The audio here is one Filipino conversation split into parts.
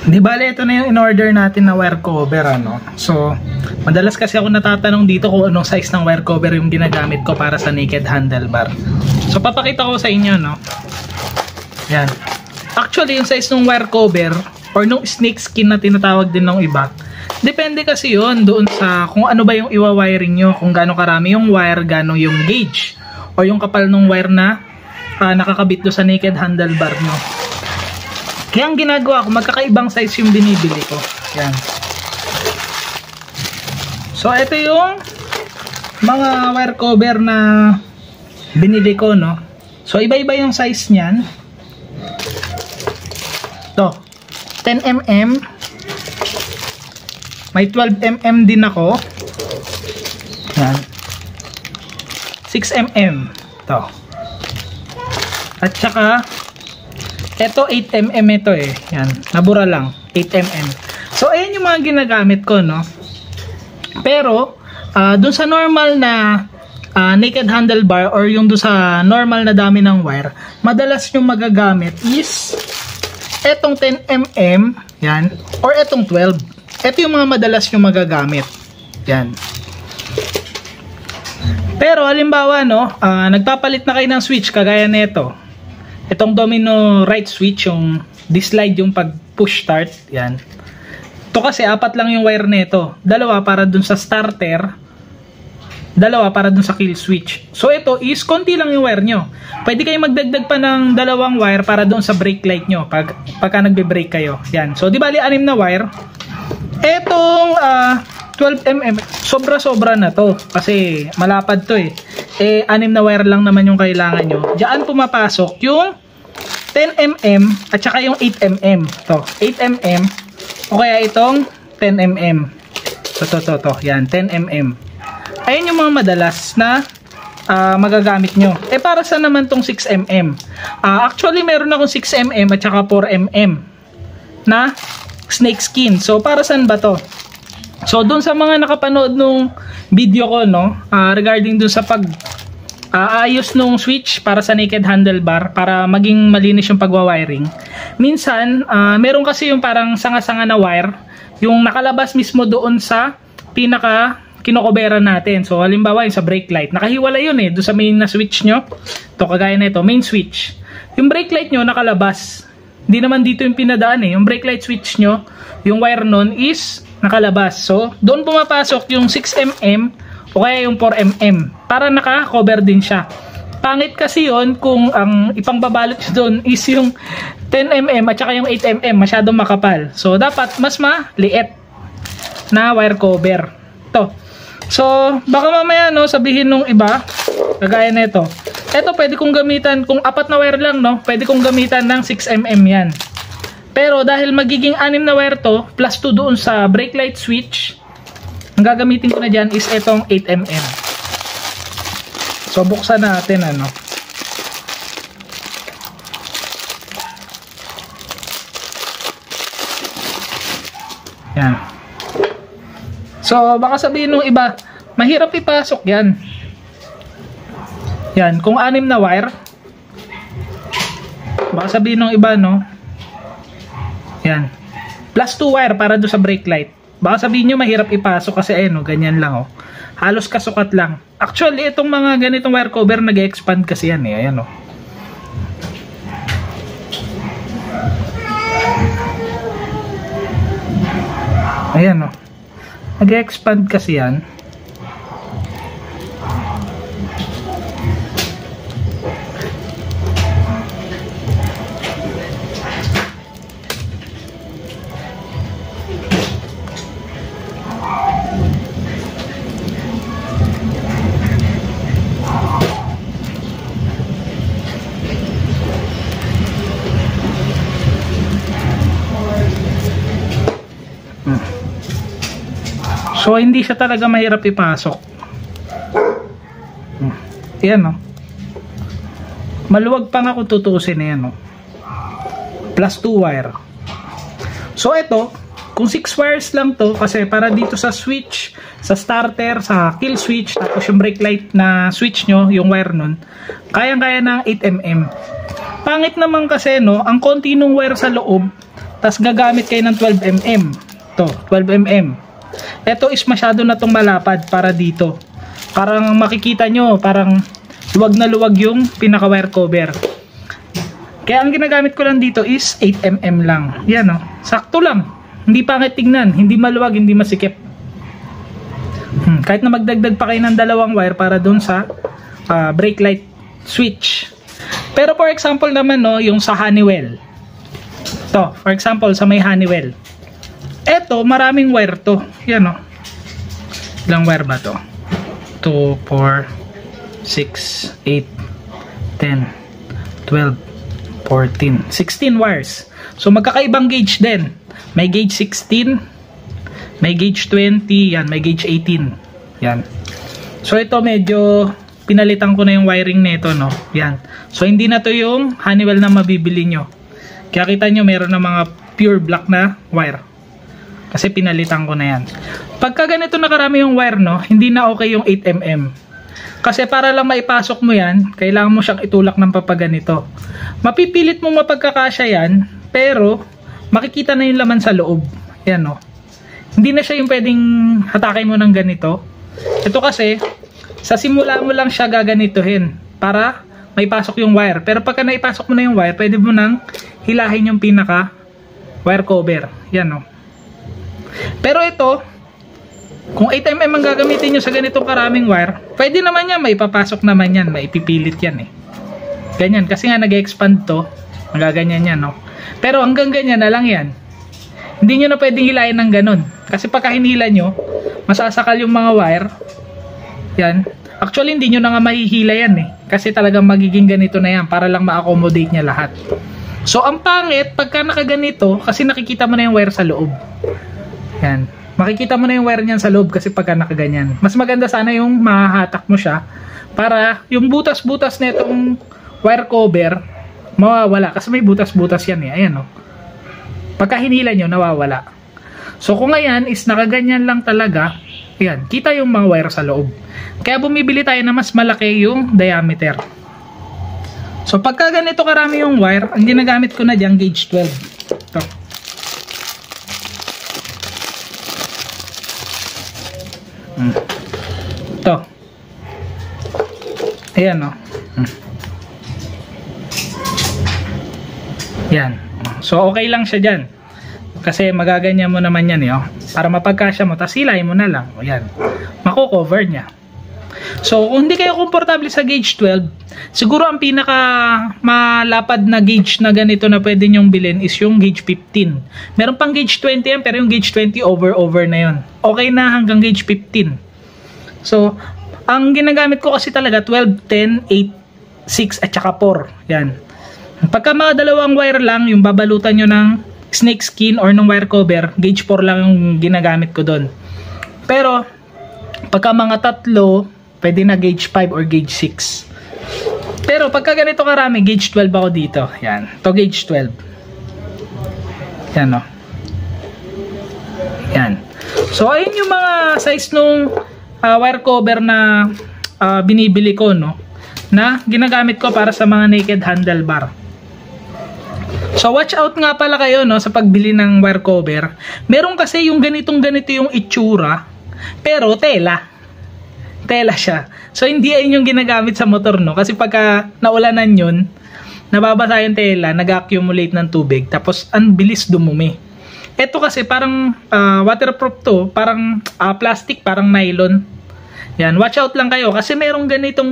Di bale, ito na yung in-order natin na wire cover, ano. So, madalas kasi ako natatanong dito kung anong size ng wire cover yung ginagamit ko para sa naked handlebar. So, papakita ko sa inyo, no. Yan. Actually, yung size ng wire cover or nung snake skin na tinatawag din ng iba, depende kasi yun doon sa kung ano ba yung iwa-wiring nyo, kung gaano karami yung wire, gaano yung gauge o yung kapal ng wire na nakakabit do sa naked handlebar nyo. Kaya ang ginagawa ko, magkakaibang size yung binibili ko. Yan. So, ito yung mga wire cover na binili ko, no. So, iba-iba yung size niyan. Ito, 10mm. May 12mm din ako. Yan. 6mm. Ito. At saka, ito 8mm ito eh. Yan. Nabura lang. 8mm. So, ayan yung mga ginagamit ko, no. Pero, dun sa normal na naked handlebar or yung dun sa normal na dami ng wire, madalas yung magagamit is etong 10mm, yan, or etong 12. Ito yung mga madalas yung magagamit. Yan. Pero halimbawa, no, nagpapalit na kayo ng switch kagaya nito. Itong domino right switch, yung dislide yung pag push start, yan. Ito kasi apat lang yung wire nito. Dalawa para dun sa starter, dalawa para dun sa kill switch. So ito is konti lang yung wire nyo. Pwede kayo magdagdag pa ng dalawang wire para dun sa brake light nyo pagka nagbe-brake kayo. Yan. So di bali 6 na wire. Etong 12mm, sobra-sobra na to kasi malapad to eh. 6 na wire lang naman yung kailangan nyo. Diyan pumapasok yung 10mm at saka yung 8mm. To, 8mm o kaya itong 10mm. To. Yan, 10mm. Ayun yung mga madalas na magagamit nyo. Para sa naman tong 6mm? Actually, meron akong 6mm at saka 4mm na snake skin. So, para saan ba to? So, dun sa mga nakapanood nung video ko, no, regarding dun sa ayos nung switch para sa naked handlebar, para maging malinis yung pagwa-wiring. Minsan, meron kasi yung parang sanga-sanga na wire, yung nakalabas mismo doon sa pinaka kinokobera natin. So, halimbawa yung sa brake light, nakahiwala yun eh, doon sa main na switch nyo. Ito, kagaya na ito, main switch. Yung brake light nyo, nakalabas. Hindi naman dito yung pinadaan eh. Yung brake light switch nyo, yung wire nun is nakalabas. So, doon pumapasok yung 6mm o kaya yung 4mm para naka-cover din siya. Pangit kasi yon kung ang ipangbabalot doon is yung 10mm at saka yung 8mm masyadong makapal. So, dapat mas maliit na wire cover. Ito. So, baka mamaya, no, sabihin nung iba, kagaya nito. Ito, pwede kong gamitan, kung 4 na wire lang, no, pwede kong gamitan ng 6mm yan. Pero dahil magiging 6 na wire to, plus 2 doon sa brake light switch, ang gagamitin ko na dyan is itong 8mm. So, buksan natin, ano. Yan. So, baka sabihin nung iba, mahirap ipasok yan. Yan, kung 6 na wire, baka sabihin nung iba, no? Yan. Plus 2 wire para doon sa brake light. Baka sabihin nyo mahirap ipasok kasi no, ganyan lang, oh. Halos kasukat lang. Actually, itong mga ganitong wire cover nag-expand kasi yan, eh. Ayan, oh. Ayan, oh. Nag-expand kasi yan. So, hindi siya talaga mahirap ipasok. Ayan, no. Maluwag pa nga kung tutusin. Ayan, no. Plus 2 wire. So, ito, kung 6 wires lang to, kasi para dito sa switch, sa starter, sa kill switch, tapos yung brake light na switch nyo, yung wire nun, kayang-kaya ng 8mm. Pangit naman kasi, no, ang konti nung wire sa loob, tas gagamit kayo ng 12mm. To, 12mm. Ito is masyado na tong malapad para dito. Parang makikita nyo, parang luwag na luwag yung pinaka wire cover. Kaya ang ginagamit ko lang dito is 8mm lang. Yan o, sakto lang. Hindi pangit tignan, hindi maluwag, hindi masikip. Kahit na magdagdag pa kayo ng dalawang wire para dun sa brake light switch. Pero for example naman no, yung sa Honeywell. To, for example sa may Honeywell. Eto, maraming wire to. Yan o. Ilang wire ba to? 2, 4, 6, 8, 10, 12, 14, 16 wires. So magkakaibang gauge din. May gauge 16, may gauge 20, yan, may gauge 18. Yan. So ito medyo pinalitan ko na yung wiring nito, no. Yan. So hindi na to yung Honeywell na mabibili nyo. Kaya kita nyo meron na mga pure black na wire. Kasi pinalitan ko na yan. Pagka ganito na karami yung wire, no, hindi na okay yung 8mm. Kasi para lang maipasok mo yan, kailangan mo siyang itulak ng papaganito. Mapipilit mo mapagkakasya yan, pero makikita na yung laman sa loob. Yan, no. Hindi na siya yung pwedeng hatakin mo ng ganito. Ito kasi, sa simula mo lang siya gaganituhin para maipasok yung wire. Pero pagka naipasok mo na yung wire, pwede mo nang hilahin yung pinaka wire cover. Yan, no. Pero ito, kung 8mm ang gagamitin nyo sa ganitong karaming wire, pwede naman yan, maipapasok naman yan, maipipilit yan eh. Ganyan, kasi nga nag-expand to, magaganyan yan, no? Pero hanggang ganyan na lang yan. Hindi nyo na pwedeng hilahin ng ganun. Kasi pagka hinila nyo, masasakal yung mga wire. Yan. Actually, hindi nyo na nga mahihila yan eh. Kasi talagang magiging ganito na yan para lang ma-accommodate nya lahat. So, ang pangit, pagka nakaganito, kasi nakikita mo na yung wire sa loob. Yan. Makikita mo na yung wire niyan sa loob kasi pagka nakaganyan. Mas maganda sana yung mahahatak mo siya para yung butas-butas na itong wire cover mawawala. Kasi may butas-butas yan eh. Ayan o. Pagka hinila nyo, nawawala. So kung ayan is nakaganyan lang talaga, ayan, kita yung mga wire sa loob. Kaya bumibili tayo na mas malaki yung diameter. So pagka ganito karami yung wire, ang ginagamit ko na dyan, gauge 12. Ito. Ito. Ayan o. Yan. So okay lang siya dyan. Kasi magaganyan mo naman yan eh. Oh. Para mapagkasya mo, tapos hilahin mo na lang. O yan. Mako-cover niya. So kung hindi kayo komportable sa gauge 12, siguro ang pinaka malapad na gauge na ganito na pwede nyong bilhin is yung gauge 15. Meron pang gauge 20 yan, pero yung gauge 20 over na yun. Okay na hanggang gauge 15. So, ang ginagamit ko kasi talaga 12, 10, 8, 6 at saka 4. Yan. Pagka mga dalawang wire lang, yung babalutan nyo ng snake skin or ng wire cover, gauge 4 lang yung ginagamit ko doon. Pero, pagka mga tatlo, pwede na gauge 5 or gauge 6. Pero, pagka ganito karami, gauge 12 ako dito. Yan. Ito gauge 12. Yan o. Yan. So, ayun yung mga size nung wire cover na binibili ko, no, na ginagamit ko para sa mga naked handlebar. So watch out nga pala kayo, no, sa pagbili ng wire cover. Meron kasi yung ganito yung itsura, pero tela siya. So hindi ayun yung ginagamit sa motor, no, kasi pagka naulanan yun, nababasa yung tela, nag-accumulate ng tubig, tapos ang bilis dumumi. Ito kasi parang waterproof to, parang plastic, parang nylon. Yan, watch out lang kayo kasi merong ganito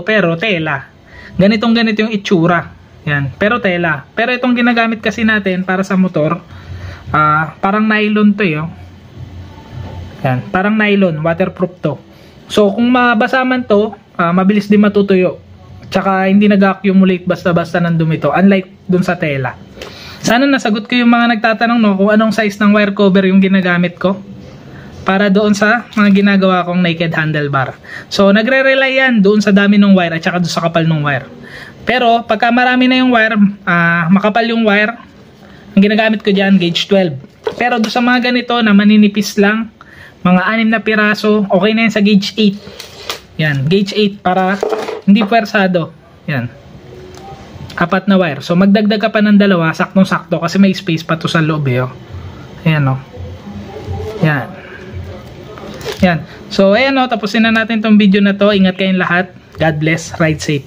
pero tela. Ganito yung itsura. Yan, pero tela. Pero itong ginagamit kasi natin para sa motor, parang nylon to, yo. Yan, parang nylon, waterproof to. So kung mabasa man to, mabilis din matutuyo. Tsaka hindi nag-accumulate basta-basta ng dumi to, unlike dun sa tela. Sana nasagot ko yung mga nagtatanong, no, kung anong size ng wire cover yung ginagamit ko para doon sa mga ginagawa kong naked handlebar. So nagre-rely yan doon sa dami ng wire at saka doon sa kapal ng wire. Pero pagka marami na yung wire, makapal yung wire, ang ginagamit ko dyan gauge 12. Pero doon sa mga ganito na maninipis lang, mga 6 na piraso, okay na yan sa gauge 8. Yan, gauge 8 para hindi pwersado. Yan. 4 na wire. So magdagdag ka pa ng 2, saktong-sakto kasi may space pa to sa loob eh. Oh. Ayan oh. Yan. Yan. So ayan oh, tapusin na natin tong video na to. Ingat kayong lahat. God bless. Ride safe.